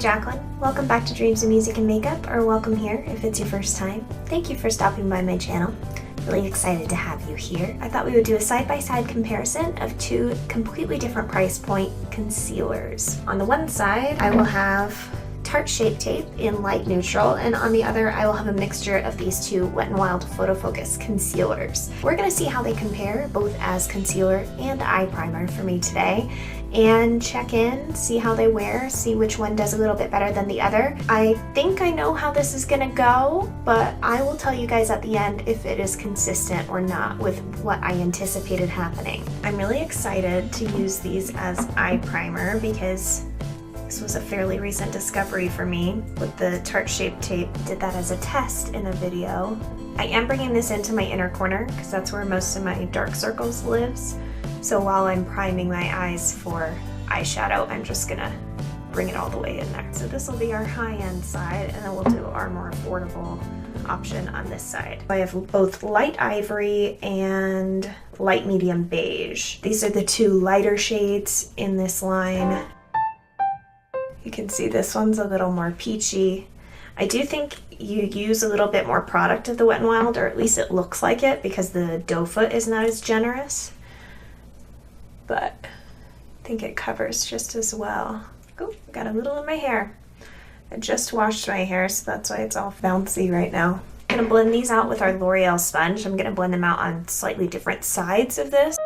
Jacqueline. Welcome back to Dreams of Music and Makeup, or welcome here if it's your first time. Thank you for stopping by my channel. Really excited to have you here. I thought we would do a side-by-side comparison of two completely different price point concealers. On the one side, I will have Tarte Shape Tape in light neutral, and on the other I will have a mixture of these two Wet n Wild Photo Focus concealers. We're going to see how they compare both as concealer and eye primer for me today, and check in, see how they wear, see which one does a little bit better than the other. I think I know how this is going to go, but I will tell you guys at the end if it is consistent or not with what I anticipated happening. I'm really excited to use these as eye primer because this was a fairly recent discovery for me with the Tarte Shape Tape. Did that as a test in a video. I am bringing this into my inner corner because that's where most of my dark circles lives. So while I'm priming my eyes for eyeshadow, I'm just gonna bring it all the way in there. So this will be our high-end side, and then we'll do our more affordable option on this side. I have both light ivory and light medium beige. These are the two lighter shades in this line. You can see this one's a little more peachy. I do think you use a little bit more product of the Wet n Wild, or at least it looks like it, because the doe foot is not as generous. But I think it covers just as well. Oh, got a little in my hair. I just washed my hair, so that's why it's all bouncy right now. I'm gonna blend these out with our L'Oreal sponge. I'm gonna blend them out on slightly different sides of this.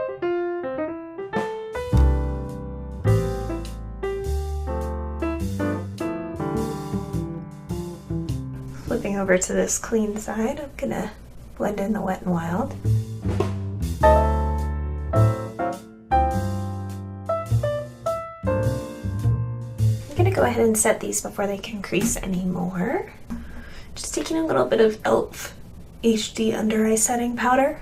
Flipping over to this clean side, I'm gonna blend in the Wet n Wild. I'm gonna go ahead and set these before they can crease anymore. Just taking a little bit of e.l.f. HD under eye setting powder.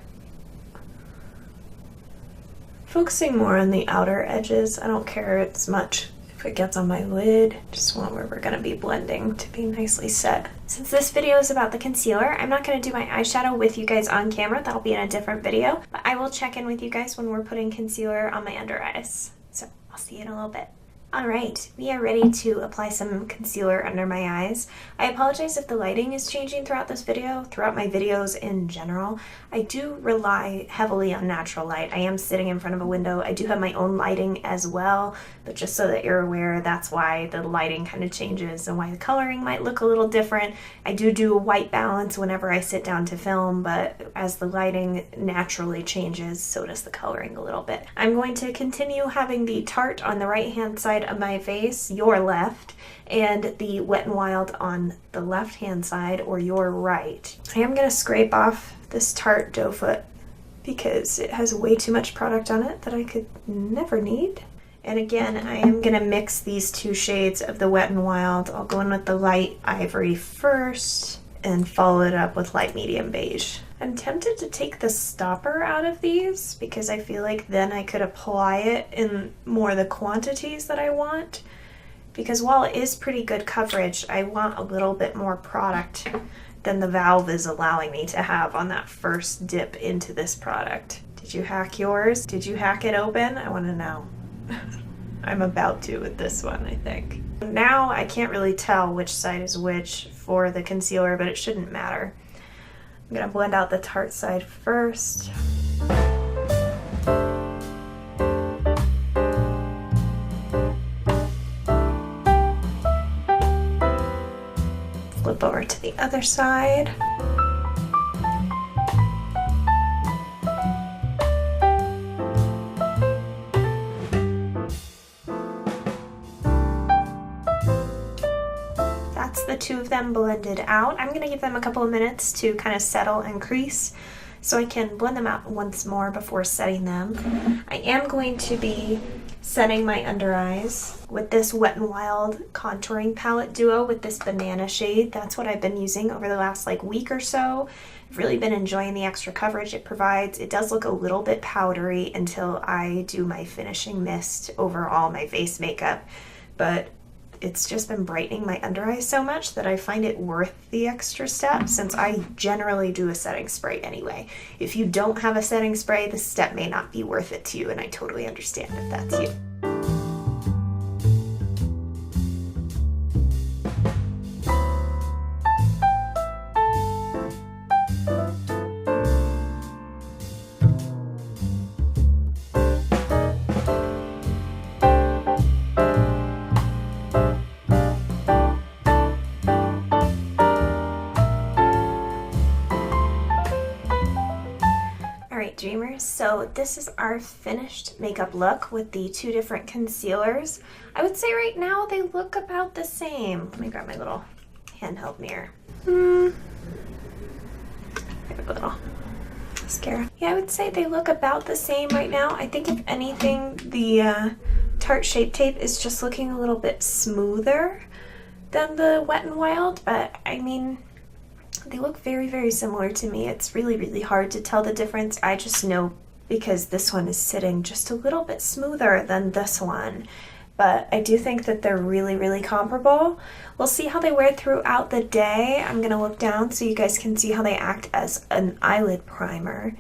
Focusing more on the outer edges. I don't care as much if it gets on my lid. Just want where we're gonna be blending to be nicely set. Since this video is about the concealer, I'm not gonna do my eyeshadow with you guys on camera. That'll be in a different video, but I will check in with you guys when we're putting concealer on my under eyes. So I'll see you in a little bit. Alright, we are ready to apply some concealer under my eyes. I apologize if the lighting is changing throughout this video, throughout my videos in general. I do rely heavily on natural light. I am sitting in front of a window. I do have my own lighting as well, but just so that you're aware, that's why the lighting kind of changes and why the coloring might look a little different. I do a white balance whenever I sit down to film, but as the lighting naturally changes, so does the coloring a little bit. I'm going to continue having the Tarte on the right hand side of my face, your left, and the Wet n Wild on the left hand side, or your right. I am going to scrape off this Tarte doe foot because it has way too much product on it that I could never need. And again, I am going to mix these two shades of the Wet n Wild. I'll go in with the light ivory first and follow it up with light medium beige. I'm tempted to take the stopper out of these because I feel like then I could apply it in more the quantities that I want. Because while it is pretty good coverage, I want a little bit more product than the valve is allowing me to have on that first dip into this product. Did you hack yours? Did you hack it open? I want to know. I'm about to with this one, I think. Now I can't really tell which side is which for the concealer, but it shouldn't matter. I'm going to blend out the Tarte side first. Flip over to the other side. That's the two of them blended out. I'm going to give them a couple of minutes to kind of settle and crease so I can blend them out once more before setting them. I am going to be setting my under eyes with this Wet n Wild contouring palette duo with this banana shade. That's what I've been using over the last week or so. I've really been enjoying the extra coverage it provides. It does look a little bit powdery until I do my finishing mist over all my face makeup, but it's just been brightening my under eyes so much that I find it worth the extra step, since I generally do a setting spray anyway. If you don't have a setting spray, this step may not be worth it to you, and I totally understand if that's you. So this is our finished makeup look with the two different concealers. I would say right now they look about the same. Let me grab my little handheld mirror. A little mascara. Yeah, I would say they look about the same right now. I think if anything, the Tarte Shape Tape is just looking a little bit smoother than the Wet n Wild, but I mean, they look very, very similar to me. It's really, really hard to tell the difference. I just know because this one is sitting just a little bit smoother than this one. But I do think that they're really, really comparable. We'll see how they wear throughout the day. I'm going to look down so you guys can see how they act as an eyelid primer.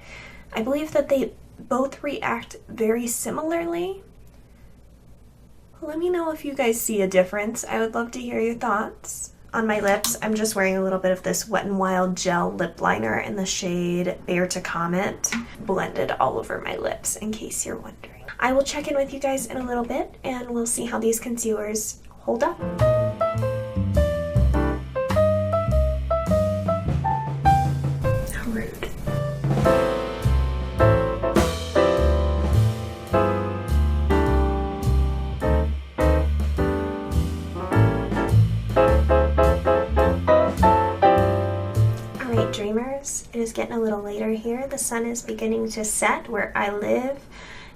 I believe that they both react very similarly. Let me know if you guys see a difference. I would love to hear your thoughts. On my lips, I'm just wearing a little bit of this Wet n Wild gel lip liner in the shade Bear to Comment, blended all over my lips in case you're wondering. I will check in with you guys in a little bit and we'll see how these concealers hold up. How rude. Dreamers, it is getting a little later here. The sun is beginning to set where I live,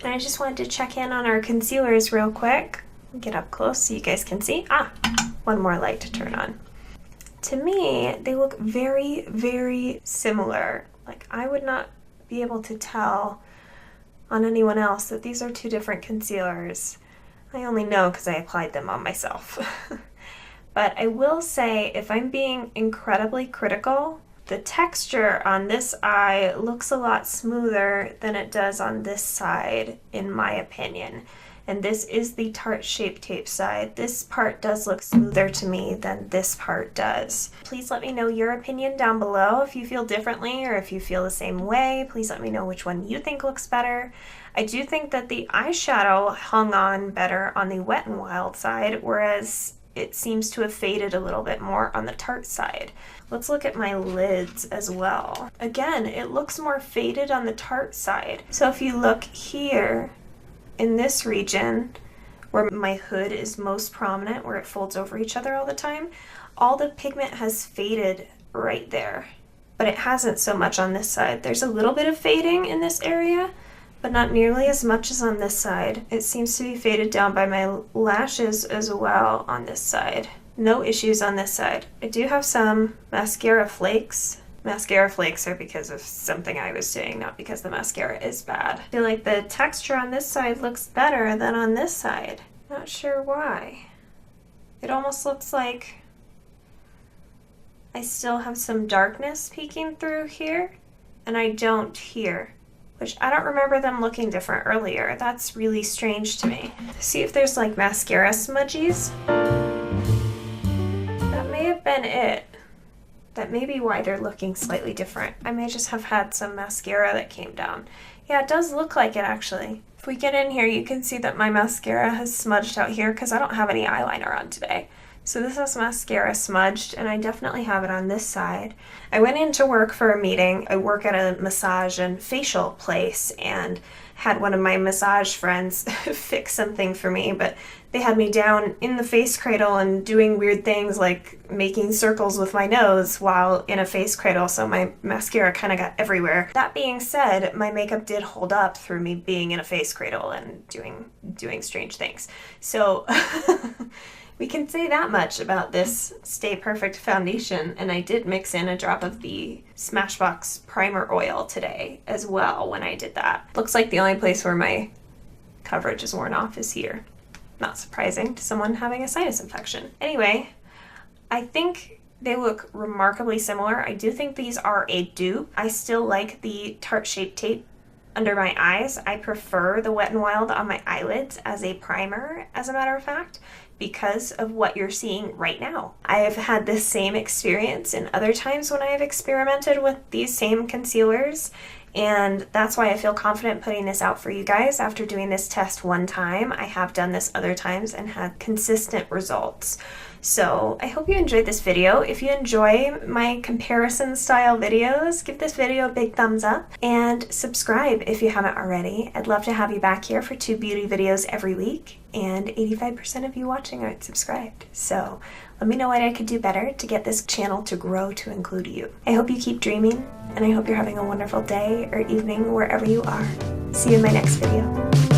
and I just wanted to check in on our concealers real quick. Get up close so you guys can see. One more light to turn on. To me, they look very, very similar. Like, I would not be able to tell on anyone else that these are two different concealers. I only know because I applied them on myself. But I will say, if I'm being incredibly critical, the texture on this eye looks a lot smoother than it does on this side, in my opinion. And this is the Tarte Shape Tape side. This part does look smoother to me than this part does. Please let me know your opinion down below if you feel differently or if you feel the same way. Please let me know which one you think looks better. I do think that the eyeshadow hung on better on the Wet n Wild side, whereas it seems to have faded a little bit more on the Tarte side. Let's look at my lids as well. Again, it looks more faded on the Tarte side. So if you look here in this region where my hood is most prominent, where it folds over each other all the time, all the pigment has faded right there. But it hasn't so much on this side. There's a little bit of fading in this area, but not nearly as much as on this side. It seems to be faded down by my lashes as well on this side. No issues on this side. I do have some mascara flakes. Mascara flakes are because of something I was doing, not because the mascara is bad. I feel like the texture on this side looks better than on this side. Not sure why. It almost looks like I still have some darkness peeking through here, and I don't here. Which I don't remember them looking different earlier. That's really strange to me. See if there's like mascara smudgies. That may have been it. That may be why they're looking slightly different. I may just have had some mascara that came down. Yeah, it does look like it actually. If we get in here, you can see that my mascara has smudged out here because I don't have any eyeliner on today. So this is mascara smudged, and I definitely have it on this side. I went into work for a meeting. I work at a massage and facial place, and had one of my massage friends fix something for me, but they had me down in the face cradle and doing weird things like making circles with my nose while in a face cradle, so my mascara kind of got everywhere. That being said, my makeup did hold up through me being in a face cradle and doing strange things. So we can say that much about this Stay Perfect foundation, and I did mix in a drop of the Smashbox primer oil today as well when I did that. Looks like the only place where my coverage is worn off is here. Not surprising to someone having a sinus infection. Anyway, I think they look remarkably similar. I do think these are a dupe. I still like the Tarte Shape Tape under my eyes. I prefer the Wet n Wild on my eyelids as a primer, as a matter of fact, because of what you're seeing right now. I have had this same experience in other times when I have experimented with these same concealers, and that's why I feel confident putting this out for you guys. After doing this test one time, I have done this other times and had consistent results. So I hope you enjoyed this video. If you enjoy my comparison style videos, give this video a big thumbs up and subscribe if you haven't already. I'd love to have you back here for 2 beauty videos every week, and 85% of you watching aren't subscribed. So let me know what I could do better to get this channel to grow to include you. I hope you keep dreaming, and I hope you're having a wonderful day or evening wherever you are. See you in my next video.